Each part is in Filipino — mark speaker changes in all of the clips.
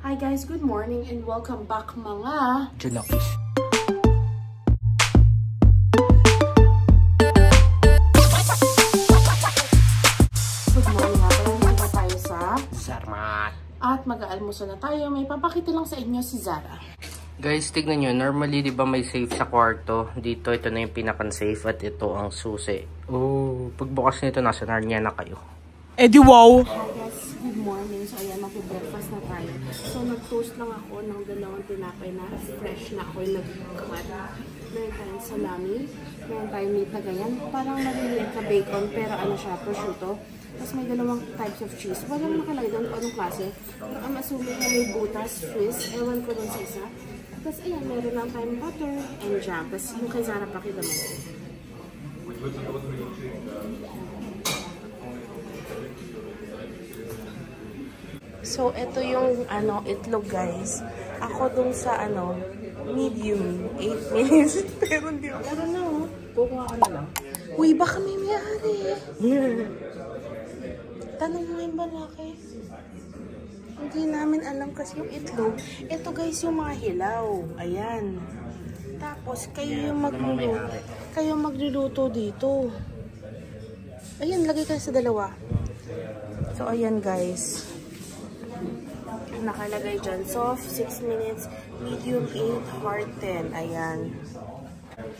Speaker 1: Hi guys, good morning and welcome back mga
Speaker 2: Junakis.
Speaker 1: Good morning nga pala, dito na tayo sa
Speaker 2: Zara.
Speaker 1: at mag-aalmusal na tayo. May papakita lang sa inyo si Zara.
Speaker 2: Guys, tignan nyo. Normally, di ba may safe sa kwarto? Dito, ito na yung pinakan-safe at ito ang susi. Oh, pagbukas nito, nasa Narnia na kayo.
Speaker 1: Eddie, wow! Hi guys, good morning. So, ayan, mag-breakfast na tayo. So, nag-toast lang ako ng dalawang tinapay na fresh na ako yung nag-cut. Meron tayong salami, meron tayong meat na ganyan. Parang maliliit na bacon, pero ano siya, prosciutto. Tapos may dalawang types of cheese. Walang nakalagay doon kung anong klase. Pero I'm assuming na may butas, Swiss. Ewan ko doon sa isa. Tapos ayan, meron lang tayong butter and jam. Tapos yung kay Zara, pakita mo. So, ito yung itlog guys. Ako dun sa medium, 8 minutes. Pero hindi ako. Pero na kukuha ka na lang. Uy, baka may mayari. Tanong mo yung balaki. Hindi namin alam kasi yung itlog. Ito guys yung mga hilaw. Ayan. Tapos kayo yung magluluto. Kayo magluluto dito. Ayan, lagay kayo sa dalawa. So, ayan guys. Nakalagay dyan. Soft, 6 minutes. Medium, 8. Hard, 10. Ayan.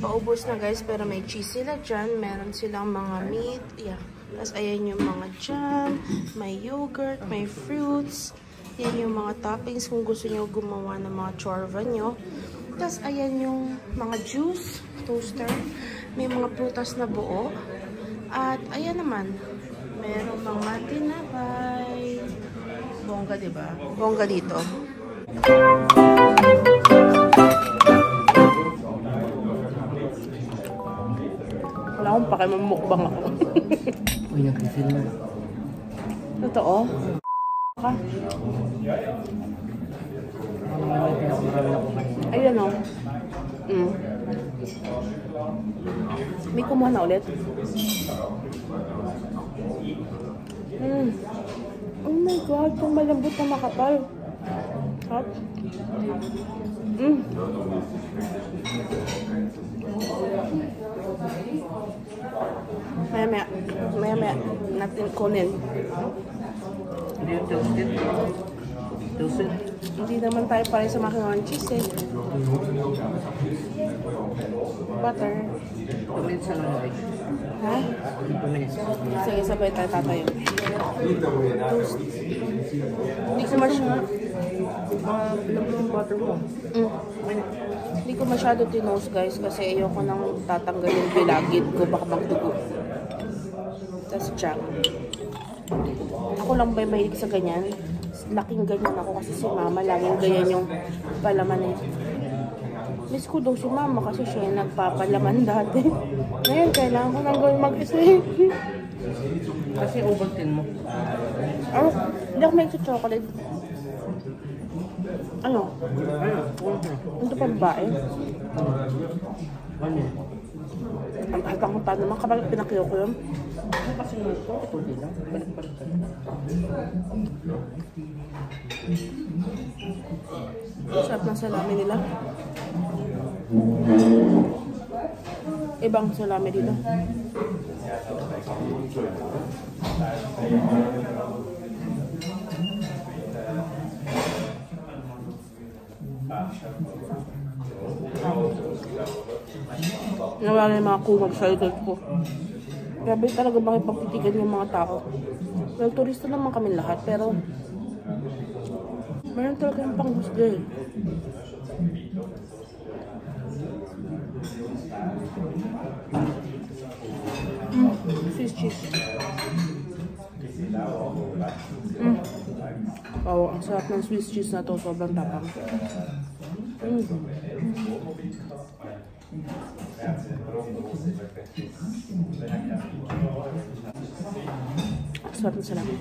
Speaker 1: Paubos na guys, pero may cheese sila dyan. Meron silang mga meat. Yeah. Tapos ayan yung mga jam. May yogurt, may fruits. Yan yung mga toppings kung gusto nyo gumawa ng mga chorva nyo. Tapos ayan yung mga juice, toaster. May mga prutas na buo. At ayan naman, meron mga tinapay. Bongga, diba? Bongga dito. Wala akong pakimamukbang ako.
Speaker 2: Uy, nag-refill na.
Speaker 1: Totoo? Ka? Ayan o. May kumuha na ulit. Oh my God, kung malambot na makapal. Hot. Maya natin kunin.
Speaker 2: Hindi yung toasted. Toasted?
Speaker 1: Hindi naman tayo pare sa macaroni and cheese eh. Butter.
Speaker 2: 2 minutes na lang.
Speaker 1: Ha?
Speaker 2: 2 minutes.
Speaker 1: Sige, sabay tayo tatayo. Toast. Hindi ko masyado.
Speaker 2: Yung butter mo.
Speaker 1: Hindi ko masyado tinost guys kasi ayoko nang tatanggal yung bilagid ko, baka magdugo. Tapos jam. Ako lang ba mahilig sa ganyan? Laking ganyan ako kasi si mama laging ganyan yung palaman eh. Miss ko daw si mama kasi siya yung nagpapalaman dati. Ngayon kailangan ko nang gawin mag-isa.
Speaker 2: Kasi Ovaltine mo.
Speaker 1: Ano? Hindi ako may chocolate. Ano? Ito pa babae?
Speaker 2: Ano?
Speaker 1: Ang hatang pa naman kapag pinakiyo ko yun.
Speaker 2: Ano kasi yung ito? Ito din lang. Balik-balik ka.
Speaker 1: Sarap ng salami nila. Ibang salami dito. Nawala yung mga kumag sa likod ko. Grabe talaga makipagtitigan yung mga tao. Well, turista naman kami lahat, pero meron talaga yung panghusga eh. Swiss cheese. Wow, ang sarap ng Swiss cheese na to. Sobrang tapang. Sarap ng salami.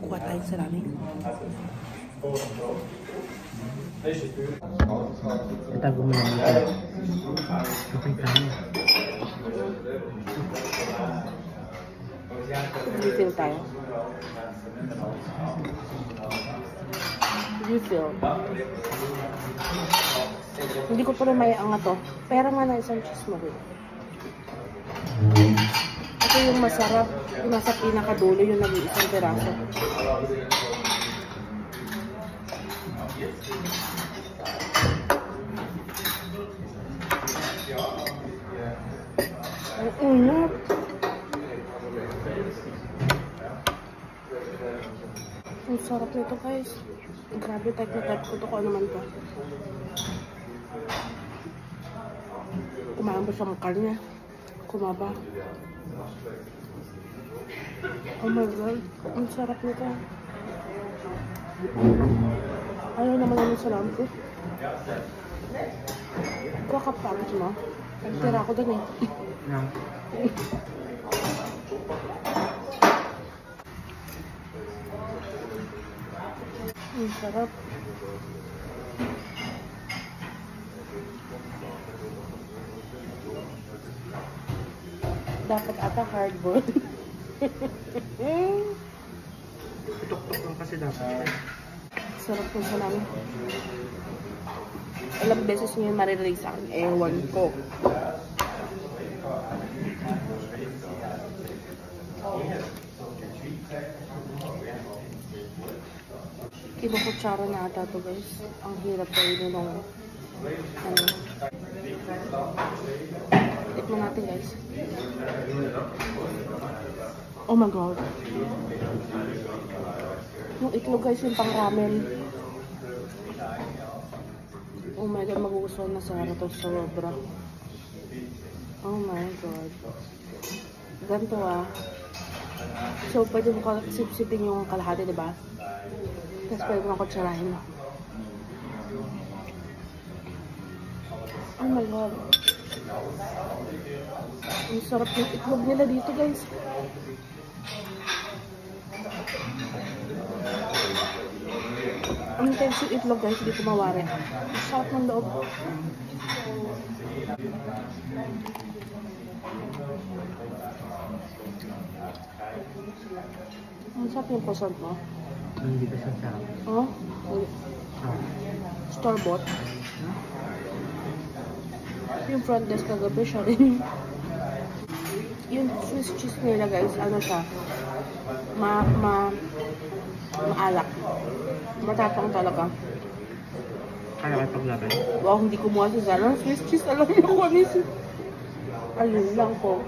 Speaker 1: Kuha tayong salami.
Speaker 2: Itago mo lang ito. Okay, tama.
Speaker 1: Refill tayo. Refill. Hindi ko pa rin may angat to. Pero nga na isang cheese mo rin. Ito yung masarap. Yung nasa pinakadulo yung nag-iisang piraso. Ang unat. Ang sarap nito guys. Grabe, type na type ko ito kung ano man to. Kumain ba sa mukha niya? Kumaba. Oh my god. Ang sarap nito. Ayaw naman namin sa lampo. Kuha ka pa mo. Nagtira ko dun eh. Ang sarap. Dapat ata hardboiled.
Speaker 2: Tuk-tuk lang kasi dapat.
Speaker 1: Sarap po sa namin. Ilang beses nyo yung maririnig sa akin. Ewan ko. Kinukutsara na ata to guys. Ang hirap kainin nung ano. Tikman natin guys. Oh my god. Yung itlog guys yung pang ramen. Oh my god, magugustuhan na sana to sobra. Oh my god. Ganito ah. So pwede mo sip-sipin yung kalahati, diba? Tapos pwede mo kutsarahin. Oh my god. Ang sarap yung itlog nila dito guys. Ang intense yung itlog guys, hindi ko mawari. Ang sarap ng loob. Ang sarap yung croissant mo.
Speaker 2: Hindi ba siya sarap?
Speaker 1: Oh? Store-bought. Yung front desk kagabi siya rin. Yung Swiss cheese nila guys, ano siya? Maalak. Matapang talaga.
Speaker 2: Kaya kayo paglagay?
Speaker 1: Wow, hindi kumuha si Zara. Swiss cheese, alam niyo kung ano yun. Ayun lang po.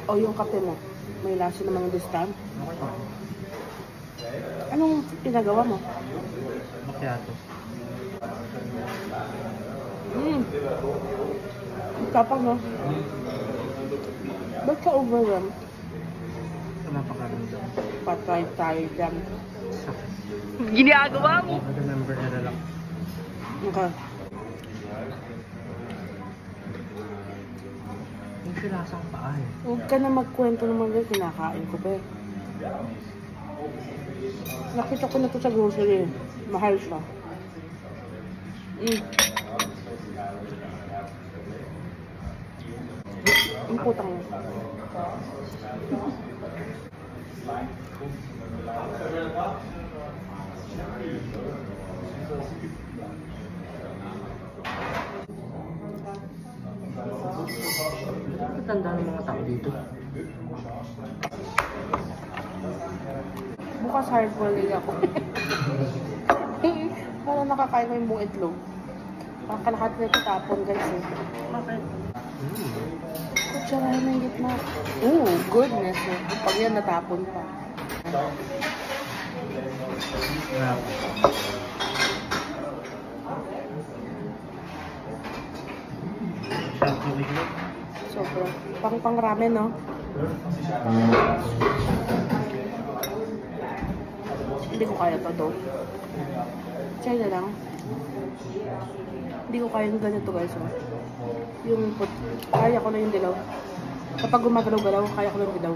Speaker 1: O yung kape mo. May lasa naman yung this time. Anong pinagawa mo?
Speaker 2: Macchiato.
Speaker 1: Tapang no? Ba't ka overwhelmed?
Speaker 2: Tama pa ka rin dyan.
Speaker 1: Patay tayo dyan. Ginagawa mo!
Speaker 2: Remember na lang.
Speaker 1: Okay.
Speaker 2: Yung silasang paa eh.
Speaker 1: Huwag ka na magkwento naman dyan. Kinakain ko pa eh. Nakita ko na to sa grocery. Mahal siya. Ang putang yun.
Speaker 2: Matanda ng mga tao dito.
Speaker 1: Bukas hard-boiled ako. Para nakakain ko yung buong itlog. Kakalahat na ito tapon guys eh.
Speaker 2: Bakit?
Speaker 1: Kutsarahin ng gitna. Oh, goodness eh. Pag yan natapon pa. Sobra. Pang ramen no? Hindi ko kaya pa to. Try na lang. Hindi ko kaya yung ganito guys. Oh. Yung kaya ko na yung dilaw. Kapag gumagalaw-galaw, kaya ko na yung dilaw.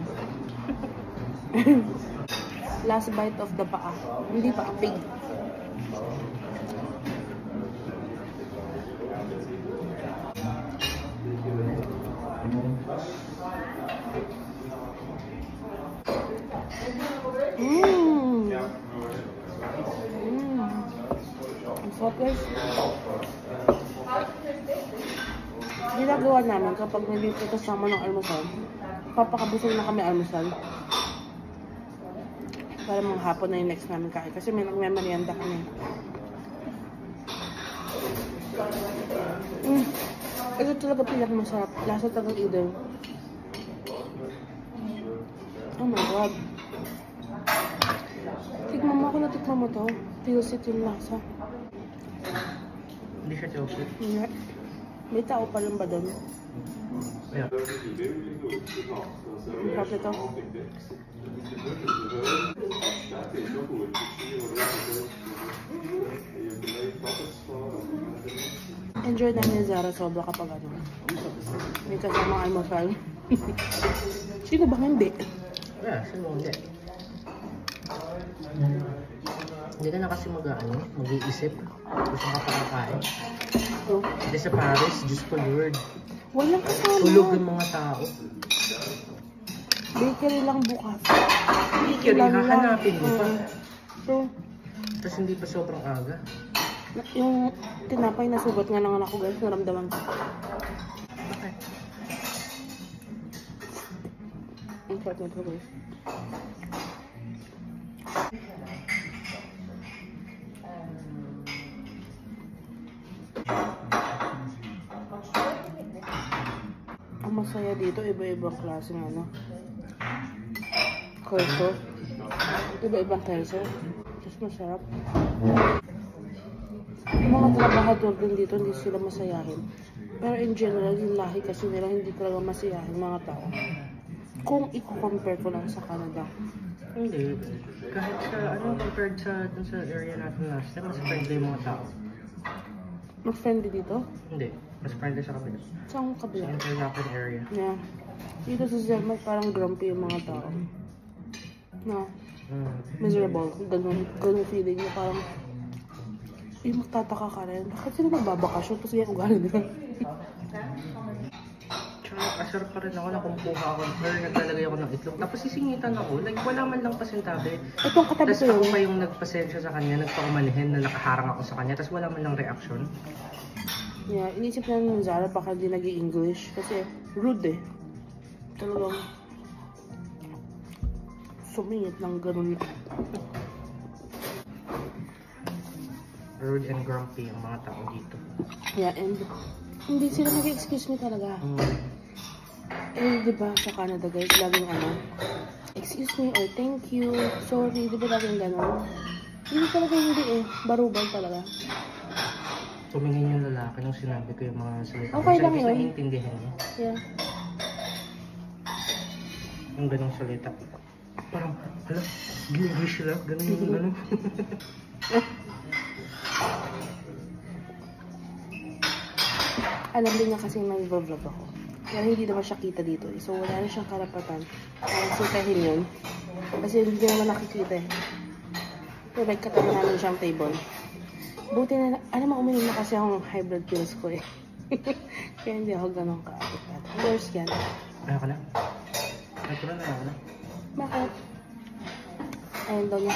Speaker 1: Last bite of the paa. Hindi pa, pig. Ang sarap guys. Ginagawa namin kapag nandito kasama ng almusal, papakabusog na kami almusal. Para mga hapon na yung next namin kain. Kasi may nagmemerienda kami. Ito talaga pinakamasarap. Lasa talagang idol. Oh my god. Tikman mo ako na tikman mo to. Tilsit yung lasa.
Speaker 2: Hindi siya tilsit.
Speaker 1: Yeah. May tao pa rin ba doon?
Speaker 2: Yeah.
Speaker 1: Ang sarap ito. Enjoy namin yung Zara sobra kapag ano. May kasamang almusal. Sino ba hindi?
Speaker 2: Yeah, sino hindi? Hindi ka na kasi mag-iisip. Gusto ka pakakain.
Speaker 1: So,
Speaker 2: Hindi sa Paris, just for Lord.
Speaker 1: walang kasama.
Speaker 2: Tulog ng mga tao.
Speaker 1: Bakery lang bukas.
Speaker 2: Bakery, hahanapin mo pa.
Speaker 1: So,
Speaker 2: Tapos hindi pa sobrang aga.
Speaker 1: yung tinapay na sugat nga ng anak ko guys, naramdaman ko.
Speaker 2: Okay.
Speaker 1: Ang sarap nito guys. Ang masaya dito, iba-ibang klaseng ano. Queso. Iba-ibang queso. Tapos masarap. Yung mga trabahador din dito, hindi sila masayahin. Pero in general, yung lahi kasi nila hindi talaga masayahin mga tao. Kung i-compare ko lang sa Canada.
Speaker 2: Hindi. Kahit sa, compared sa, dun sa area natin last time, mas friendly yung mga tao.
Speaker 1: Mas friendly dito?
Speaker 2: Hindi. Mas friendly sa kabila.
Speaker 1: Saan
Speaker 2: Sa
Speaker 1: kabila?
Speaker 2: Interlaken area.
Speaker 1: Yeah. Dito sa Zermatt, parang grumpy yung mga tao. No. Miserable. Ganun feeling na parang yung magtataka ka rin. Bakit sila nagbabakasyon? Tapos yung ugali nila.
Speaker 2: Tsaka asar pa rin ako na kumukuha ako or naglalagay ako ng itlog. Tapos sisingitan ako. Like wala man lang pasintabi.
Speaker 1: Itong katabi
Speaker 2: Tapos
Speaker 1: ko
Speaker 2: ako
Speaker 1: yun.
Speaker 2: pa yung nagpasensya sa kanya, nagpakumanihin na nakaharang ako sa kanya. Tapos wala man lang reaction.
Speaker 1: Yeah, inisip na ng Zara baka di nag-i-English. Kasi rude eh. Talagang sumingit ng ganun.
Speaker 2: Rude and grumpy ang mga tao dito.
Speaker 1: Yeah, and hindi sila nag-excuse me talaga. Eh, di ba sa Canada guys, laging ano, excuse me or thank you, sorry, di ba laging gano'n? Hindi talaga hindi eh, barubal talaga.
Speaker 2: Tumingin yung lalaki nung sinabi ko yung mga salita.
Speaker 1: Okay lang
Speaker 2: Kasi
Speaker 1: yun.
Speaker 2: naiintindihan niya.
Speaker 1: Yeah.
Speaker 2: Yung ganong salita. Parang, hala, English lang, ganun yung ganun.
Speaker 1: Alam din niya kasi nag-vlog ako. Pero hindi naman siya kita dito eh. So wala na siyang karapatan. Parang sitahin yun. Kasi hindi naman nakikita eh. So like katabi namin siyang table. Buti na, alam mo, uminom na kasi akong high blood pills ko eh. Kaya hindi ako ganun ka-addicted. Worse yan.
Speaker 2: Ayaw ka na? Natural na ayaw ka na?
Speaker 1: Bakit? Ayun daw niya.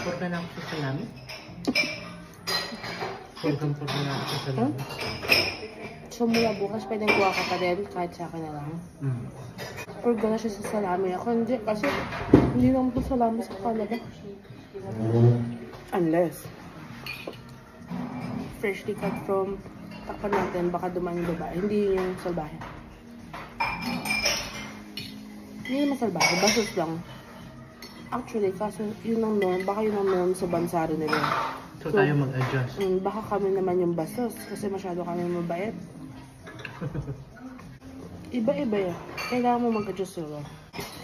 Speaker 2: Porka na ako sa salami? Porka na ako sa salami?
Speaker 1: So mula bukas, pwedeng kuha ka pa din kahit sa akin na lang. Purga na siya sa salami. Ako hindi, kasi hindi naman po salami sa Canada. Unless freshly cut from takpan natin, baka dumaan yung babae. Hindi yun yung salbahe. Hindi naman salbahe, basos lang. Actually, kasi yun ang norm, baka yun ang norm sa bansa rin nila.
Speaker 2: So tayo mag-adjust.
Speaker 1: Baka kami naman yung basos kasi masyado kami mabait. Iba-iba yan. Kailangan mo mag-adjust sila.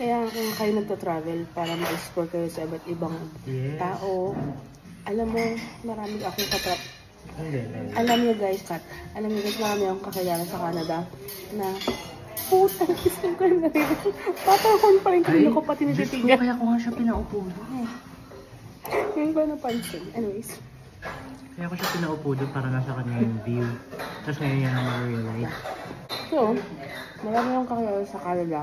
Speaker 1: Kaya kung kayo nagta-travel para ma-explore kayo sa iba't ibang tao, alam mo, marami akong Alam niyo guys, marami akong kakilala sa Canada na putang isip ko na rin. Patahon pa rin kilo ko pati nititigan.
Speaker 2: Kaya ko nga siya pinaupo doon.
Speaker 1: Ngayon ko napansin. Anyways.
Speaker 2: Kaya ko siya pinaupo doon para nasa kanya yung view. Tapos ngayon yan ang ma-realize.
Speaker 1: So, marami akong kakilala sa Canada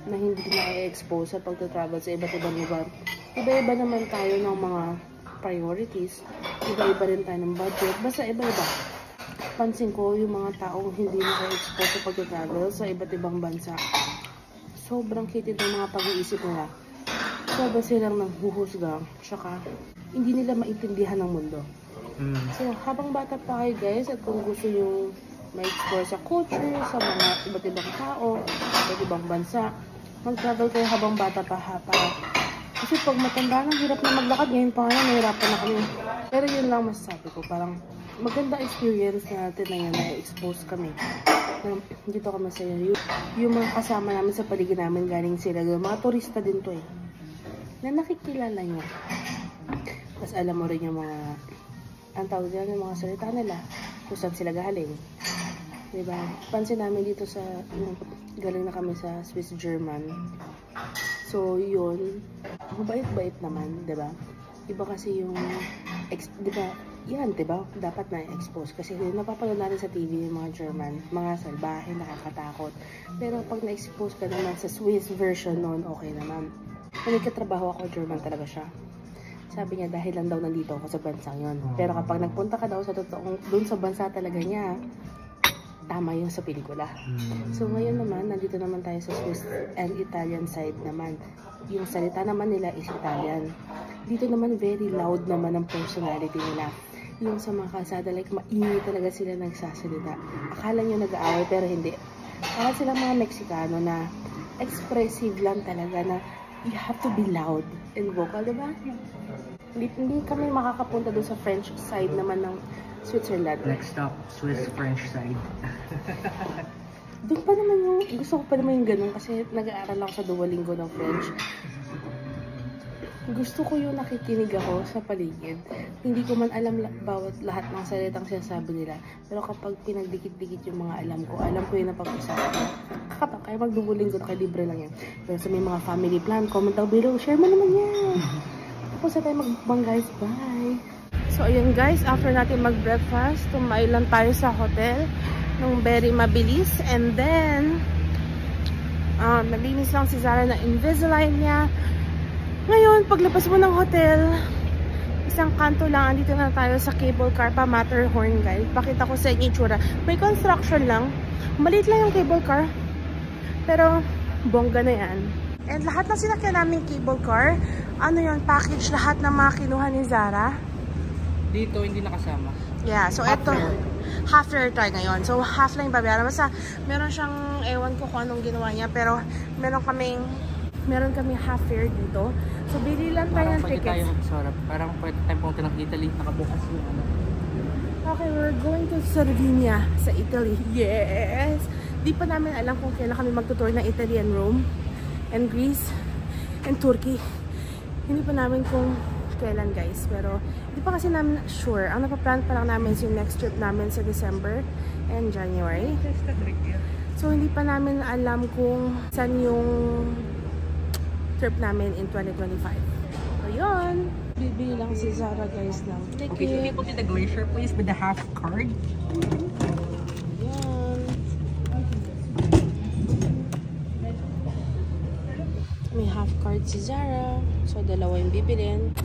Speaker 1: na hindi na-expose sa pagta-travel sa iba't ibang lugar. Iba-iba naman tayo ng mga priorities. Iba-iba rin tayo ng budget. Basta iba-iba. Pansin ko yung mga taong hindi na-expose sa pagta-travel sa iba't ibang bansa. Sobrang kitid ng mga pag-iisip nila. Sobrang silang nanghuhusga. Tsaka, hindi nila maintindihan ng mundo. So, habang bata pa kayo guys, at kung gusto nyo ma-explore sa culture, sa mga iba't ibang tao, iba't ibang bansa, mag-travel kayo habang bata pa kasi pag matanda na, hirap na maglakad. Ngayon pa nga, nahirapan na kami. Pero yun lang masasabi ko, parang maganda experience natin na yun, na-expose kami. Dito kami sa yung mga kasama namin sa paligid namin, galing sila, mga turista din to eh, na nakikilala nyo. Tapos alam mo rin yung mga, ang tawag nila, yung mga salita nila, kung saan sila galing. Diba? Pansin namin dito sa, galing na kami sa Swiss German. So, yun, mabait-bait naman, diba? Iba kasi yung, diba, yan, diba? Dapat na-expose. Kasi napapanood natin sa TV yung mga German, mga salbahe, nakakatakot. Pero pag na-expose ka naman sa Swiss version noon, okay naman. Kung nagkatrabaho ako, German talaga siya. Sabi niya, dahil lang daw nandito ako sa bansang yun. Pero kapag nagpunta ka daw sa totoong, dun sa bansa talaga niya, tama yung sa pelikula. So ngayon naman, nandito naman tayo sa Swiss and Italian side naman. Yung salita naman nila is Italian. Dito naman very loud naman ang personality nila. Yung sa mga kalsada, like maingay talaga sila nagsasalita. Akala nyo nag-aaway pero hindi. Akala silang mga Mexicano na expressive lang talaga na you have to be loud and vocal, diba? Hindi kami makakapunta doon sa French side naman ng Switzerland.
Speaker 2: Next stop, Swiss-French side.
Speaker 1: Doon pa naman yung, gusto ko pa naman yung ganun kasi nag-aaral ako sa Duolingo ng French. Gusto ko yung nakikinig ako sa paligid. Hindi ko man alam bawat lahat ng salitang sinasabi nila. Pero kapag pinagdikit-dikit yung mga alam ko yung napag-usapan. Kapag kaya mag-Duolingo, kaya libre lang yan. Pero sa may mga family plan, comment down below, share mo naman yan. Tapos na tayo magbang guys, bye! So ayun guys, after natin mag-breakfast, tumayo lang tayo sa hotel nung very mabilis. And then, naglinis lang si Zara na Invisalign niya. Ngayon, paglabas mo ng hotel, isang kanto lang, andito na tayo sa cable car pa Matterhorn guys. Pakita ko sa inyo itsura. May construction lang. Maliit lang yung cable car. Pero, bongga na yan. And lahat ng sinakyan namin cable car, ano yun, package lahat ng mga kinuha ni Zara.
Speaker 2: Dito, hindi nakasama.
Speaker 1: Yeah, so ito, half fare tayo ngayon. So, half lang yung babayaran. Basta, meron siyang, ewan ko kung anong ginawa niya, pero meron kaming half fare dito. So, bili lang tayo ng tickets.
Speaker 2: Parang pwede tayo mag-sarap. Parang pwede tayo pumunta ng Italy, nakabukas yung ano.
Speaker 1: Okay, we're going to Sardinia sa Italy. Yes! Di pa namin alam kung kailan kami magtutour ng Italy and Rome, and Greece, and Turkey. Hindi pa namin kung kailan guys, pero hindi pa kasi namin sure. Ang napaplan pa lang namin is yung next trip namin sa December and January. So hindi pa namin alam kung saan yung trip namin in 2025. So yun, bibili lang si Zara guys ng ticket.
Speaker 2: Okay, so people did the glacier please with the half card. May half card si Zara. So, dalawa yung bibilin.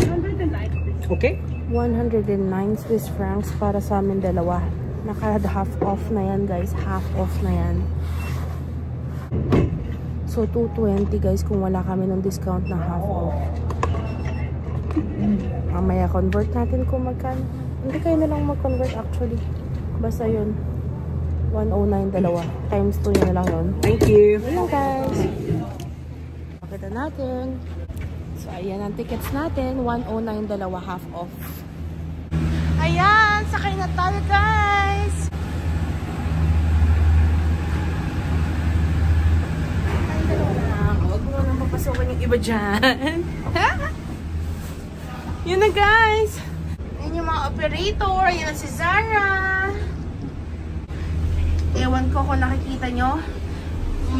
Speaker 1: 109.
Speaker 2: Okay.
Speaker 1: 109 Swiss francs para sa amin dalawa. Naka-half off na yan, guys. Half off na yan. So, 220 guys kung wala kami ng discount na half off. Mamaya convert natin kung magkano. Hindi kayo na lang mag-convert actually. Basta yun. 109 dalawa. Times 2 yun na lang yun.
Speaker 2: Thank you.
Speaker 1: Hello guys. Pakita natin. So ayan ang tickets natin. 109 dalawa half off. Ayan. Sakay na tayo guys. Ay dalawa lang. Huwag mo nang papasukan yung iba dyan. Yun na guys. Yan yung mga operator. Yan si Zara. Ewan ko kung nakikita nyo.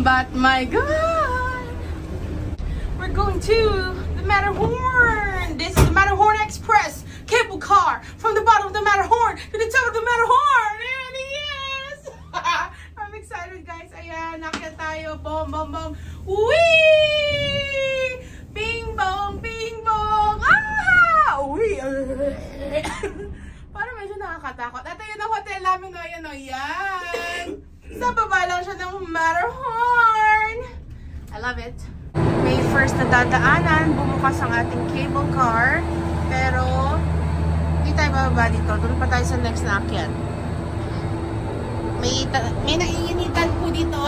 Speaker 1: But my God! We're going to the Matterhorn. This is the Matterhorn Express cable car. From the bottom of the Matterhorn to the top of the Matterhorn. And yes! I'm excited guys. Ayan, nakita tayo. Boom, boom, boom. Whee! Bing bong, bing bong. Ah! Whee! Parang medyo nakakatakot. At ayun ang hotel namin ngayon. O yan. Sa baba lang siya ng Matterhorn. I love it. May first na dadaanan. Bumukas ang ating cable car. Pero, hindi tayo bababa dito. Doon pa tayo sa next na akyat. May naiinitan po dito.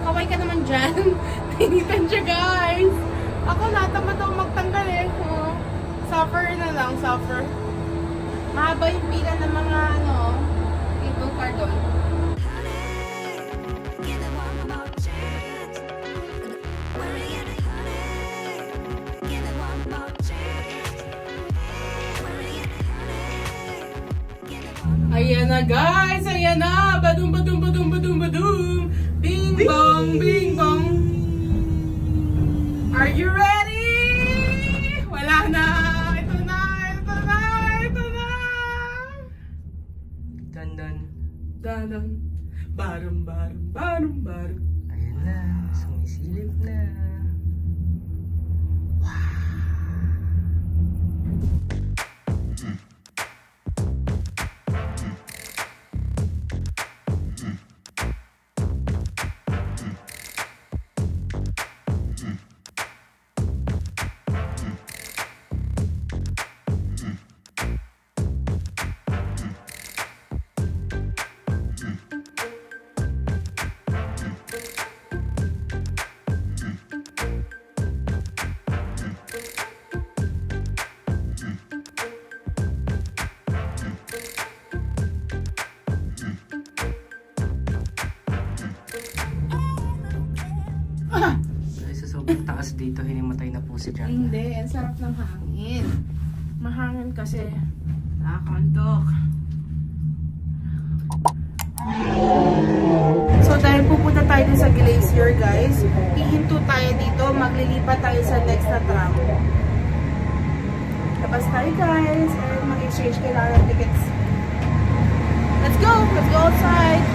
Speaker 1: Kaway ka naman dyan. Nainitan siya guys. Ako natamad ako magtanggal eh. Suffer na lang, suffer. Mahaba yung pila ng mga cable car doon. Ayan na guys, ayan na. Badum, badum, badum, badum, badum. Bing bong, bing bong. Are you ready? Wala na. Ito na, ito na, ito na.
Speaker 2: Dandan.
Speaker 1: Dandan. Barum, barum, barum, barum.
Speaker 2: Ayan na, sumisilip na. Sobrang taas dito, hinimatay na po si Jan.
Speaker 1: Hindi, ang sarap ng hangin. Mahangin kasi. Nakakantok. So dahil pupunta tayo sa glacier guys, hihinto tayo dito, maglilipat tayo sa next na tram. Labas tayo guys, and mag-exchange kailangan ng tickets. Let's go outside!